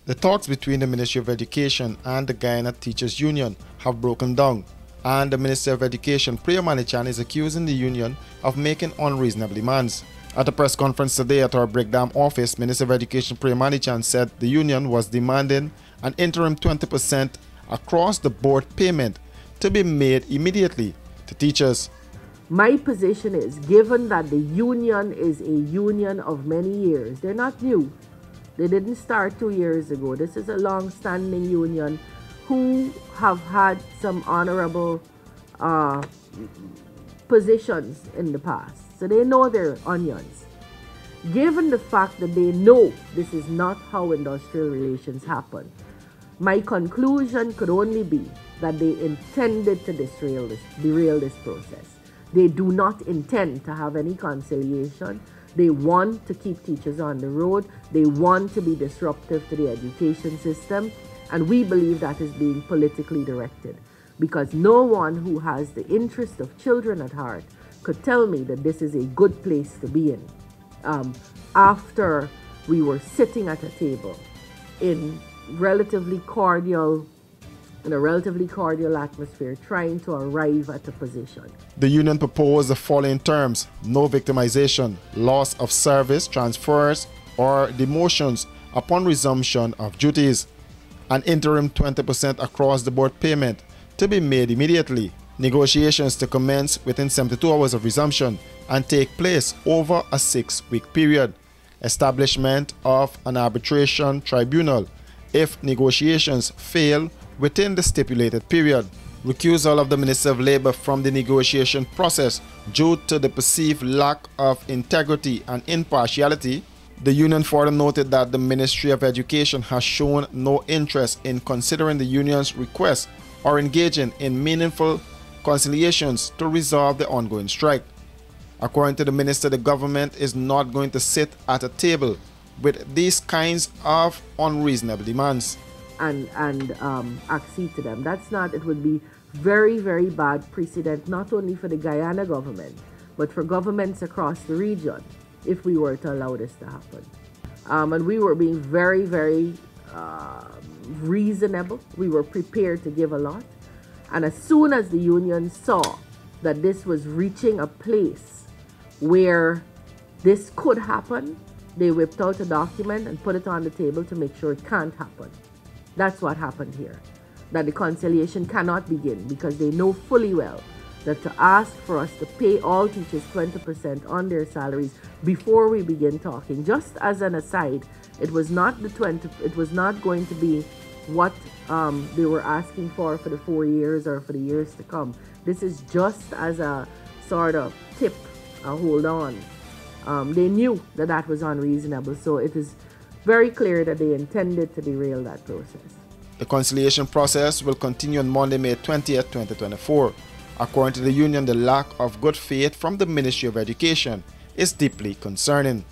The talks between the Ministry of Education and the Guyana Teachers Union have broken down, and the Minister of Education, Priya Manichan, is accusing the union of making unreasonable demands. At a press conference today at our Breakdown office, Minister of Education Priya Manichan said the union was demanding an interim 20% across the board payment to be made immediately to teachers. My position is, given that the union is a union of many years, they're not new. They didn't start 2 years ago. This is a long-standing union who have had some honorable positions in the past. So they know their onions. Given the fact that they know this is not how industrial relations happen, my conclusion could only be that they intended to derail this process. They do not intend to have any conciliation. They want to keep teachers on the road. They want to be disruptive to the education system. And we believe that is being politically directed, because no one who has the interest of children at heart could tell me that this is a good place to be in after we were sitting at a table in a relatively cordial atmosphere, trying to arrive at a position. The union proposed the following terms: no victimization, loss of service, transfers, or demotions upon resumption of duties, an interim 20% across the board payment to be made immediately, negotiations to commence within 72 hours of resumption and take place over a 6-week period, establishment of an arbitration tribunal if negotiations fail within the stipulated period, recusal of the Minister of Labour from the negotiation process due to the perceived lack of integrity and impartiality. The union further noted that the Ministry of Education has shown no interest in considering the union's request or engaging in meaningful conciliations to resolve the ongoing strike. According to the minister, the government is not going to sit at a table with these kinds of unreasonable demands and accede to them. That's not, it would be very, very bad precedent, not only for the Guyana government, but for governments across the region, if we were to allow this to happen. And we were being very, very reasonable. We were prepared to give a lot. And as soon as the union saw that this was reaching a place where this could happen, they whipped out a document and put it on the table to make sure it can't happen. That's what happened here, that the conciliation cannot begin, because they know fully well that to ask for us to pay all teachers 20% on their salaries before we begin talking, just as an aside, it was not the 20, it was not going to be what they were asking for the 4 years or for the years to come. This is just as a sort of tip, hold on. They knew that that was unreasonable, so it is very clear that they intended to derail that process. The conciliation process will continue on Monday, May 20th, 2024. According to the union, the lack of good faith from the Ministry of Education is deeply concerning.